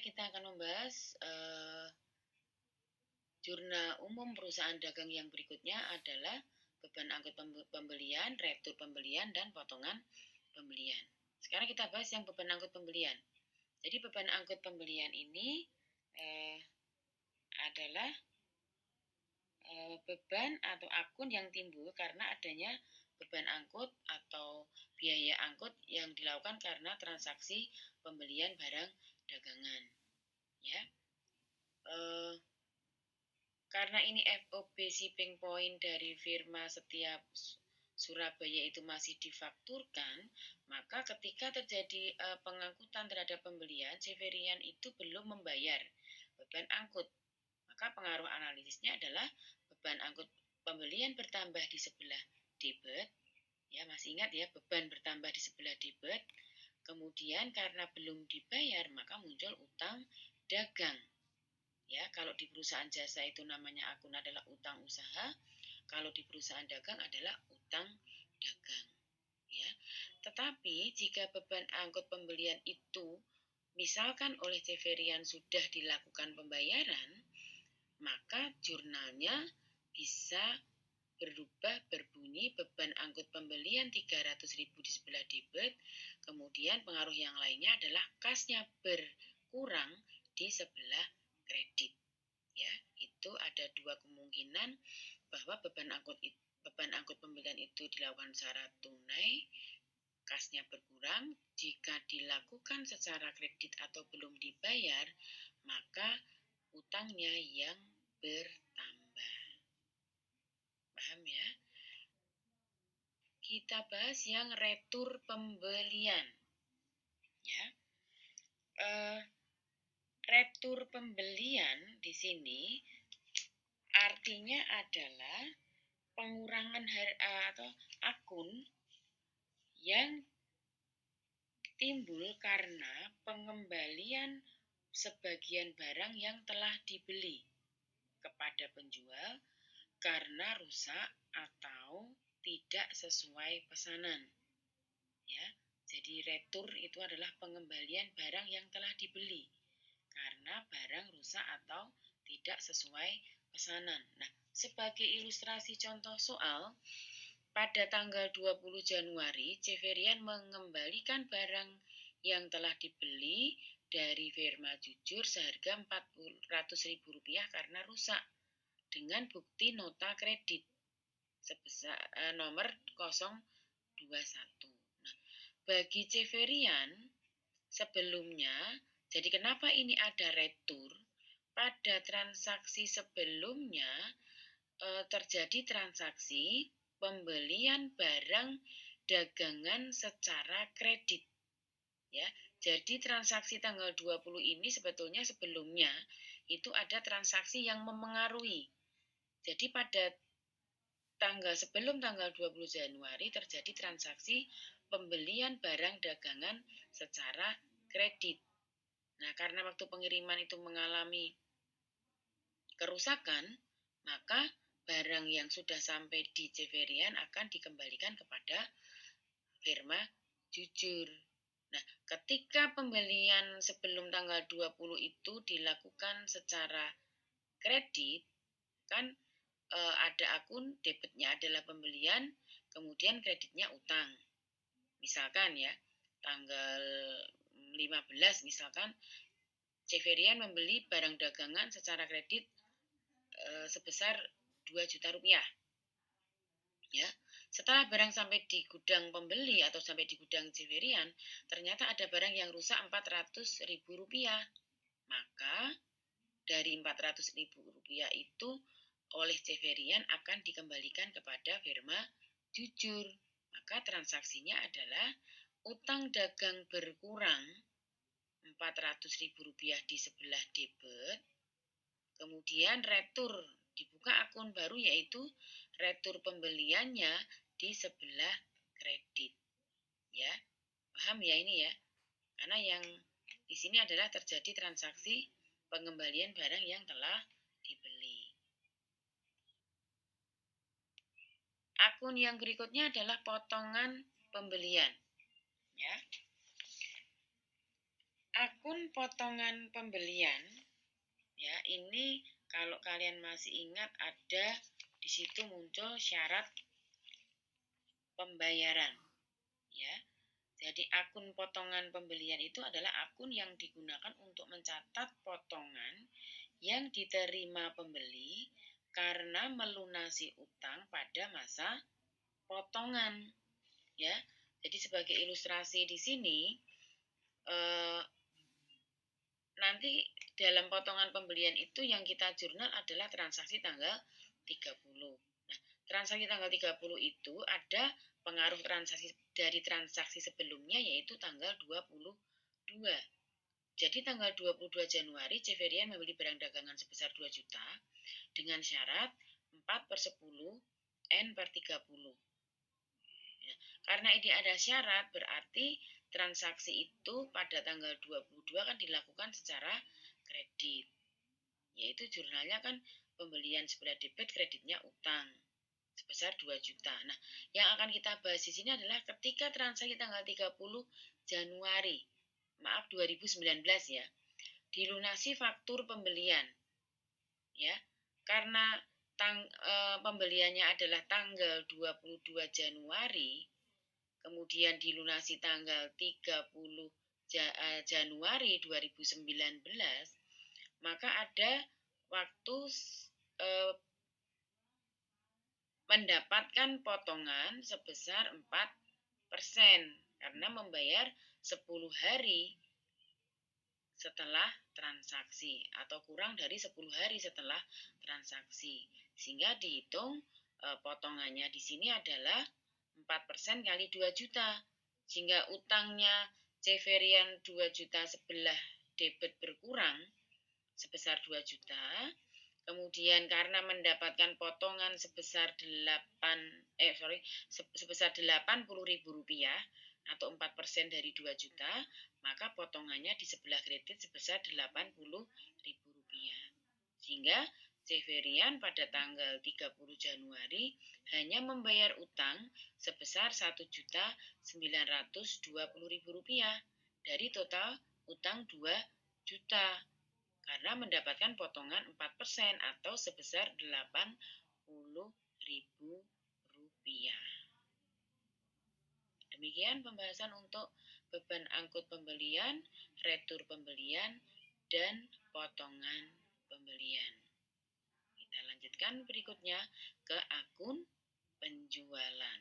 kita akan membahas jurnal umum perusahaan dagang yang berikutnya adalah beban angkut pembelian, retur pembelian, dan potongan pembelian. Sekarang kita bahas yang beban angkut pembelian. Jadi beban angkut pembelian ini adalah beban atau akun yang timbul karena adanya beban angkut atau biaya angkut yang dilakukan karena transaksi pembelian barang dagangan. Ya, karena ini FOB shipping point dari firma setiap Surabaya itu masih difakturkan, maka ketika terjadi pengangkutan terhadap pembelian, Severian itu belum membayar beban angkut. Maka pengaruh analisisnya adalah beban angkut pembelian bertambah di sebelah debit, ya masih ingat ya, beban bertambah di sebelah debit. Kemudian karena belum dibayar, maka muncul utang dagang. Ya, kalau di perusahaan jasa itu namanya akun adalah utang usaha, kalau di perusahaan dagang adalah utang dagang. Ya, tetapi jika beban angkut pembelian itu misalkan oleh Severian sudah dilakukan pembayaran, maka jurnalnya bisa berubah berbunyi beban angkut pembelian 300.000 di sebelah debit, kemudian pengaruh yang lainnya adalah kasnya berkurang di sebelah kredit. Ya, itu ada dua kemungkinan bahwa beban angkut pembelian itu dilakukan secara tunai, kasnya berkurang. Jika dilakukan secara kredit atau belum dibayar, maka utangnya yang bertambah. Paham ya? Kita bahas yang retur pembelian. Ya, retur pembelian di sini artinya adalah pengurangan atau akun yang timbul karena pengembalian sebagian barang yang telah dibeli kepada penjual karena rusak atau tidak sesuai pesanan. Ya, jadi retur itu adalah pengembalian barang yang telah dibeli karena barang rusak atau tidak sesuai pesanan. Nah, sebagai ilustrasi contoh soal, pada tanggal 20 Januari, Severian mengembalikan barang yang telah dibeli dari firma Jujur seharga Rp400.000 karena rusak dengan bukti nota kredit sebesar nomor 021. Nah, bagi Severian sebelumnya, jadi kenapa ini ada retur? Pada transaksi sebelumnya terjadi transaksi pembelian barang dagangan secara kredit. Ya, jadi transaksi tanggal 20 ini sebetulnya sebelumnya itu ada transaksi yang memengaruhi. Jadi pada sebelum tanggal 20 Januari terjadi transaksi pembelian barang dagangan secara kredit. Nah, karena waktu pengiriman itu mengalami kerusakan, maka barang yang sudah sampai di Severian akan dikembalikan kepada firma Jujur. Nah, ketika pembelian sebelum tanggal 20 itu dilakukan secara kredit, kan ada akun debitnya adalah pembelian, kemudian kreditnya utang. Misalkan ya, tanggal 15 misalkan Severian membeli barang dagangan secara kredit sebesar 2 juta rupiah. Ya, setelah barang sampai di gudang pembeli atau sampai di gudang Severian, ternyata ada barang yang rusak Rp400.000. Maka dari Rp400.000 itu oleh Severian akan dikembalikan kepada firma Jujur. Maka transaksinya adalah utang dagang berkurang Rp400.000 di sebelah debit, kemudian retur dibuka akun baru yaitu retur pembeliannya di sebelah kredit. Ya, paham ya ini ya? Karena yang di sini adalah terjadi transaksi pengembalian barang yang telah dibeli. Akun yang berikutnya adalah potongan pembelian. Ya. Akun potongan pembelian, ya ini kalau kalian masih ingat ada di situ muncul syarat pembayaran, ya. Jadi akun potongan pembelian itu adalah akun yang digunakan untuk mencatat potongan yang diterima pembeli karena melunasi utang pada masa potongan, ya. Jadi sebagai ilustrasi di sini, nanti dalam potongan pembelian itu yang kita jurnal adalah transaksi tanggal 30. Nah, transaksi tanggal 30 itu ada pengaruh transaksi dari transaksi sebelumnya yaitu tanggal 22. Jadi tanggal 22 Januari Ceverian membeli barang dagangan sebesar 2 juta dengan syarat 4 per 10 N per 30. Ya, karena ini ada syarat berarti transaksi itu pada tanggal 22 kan dilakukan secara kredit. Yaitu jurnalnya kan pembelian sebelah debit, kreditnya utang sebesar 2 juta. Nah, yang akan kita bahas di sini adalah ketika transaksi tanggal 30 Januari, maaf 2019 ya, dilunasi faktur pembelian. Ya. Karena pembeliannya adalah tanggal 22 Januari, kemudian dilunasi tanggal 30 Januari 2019, maka ada waktu mendapatkan potongan sebesar 4% karena membayar 10 hari setelah transaksi atau kurang dari 10 hari setelah transaksi. Sehingga dihitung potongannya di sini adalah 4% kali 2 juta. Sehingga utangnya Ceverian 2 juta sebelah debit berkurang sebesar 2 juta. Kemudian karena mendapatkan potongan sebesar sebesar 80 ribu rupiah atau 4% dari 2 juta, maka potongannya di sebelah kredit sebesar 80 ribu rupiah. Sehingga Ceverian pada tanggal 30 Januari hanya membayar utang sebesar 1.920.000 rupiah dari total utang 2 juta. Karena mendapatkan potongan 4% atau sebesar 80.000 rupiah. Demikian pembahasan untuk beban angkut pembelian, retur pembelian, dan potongan pembelian. Kita lanjutkan berikutnya ke akun penjualan.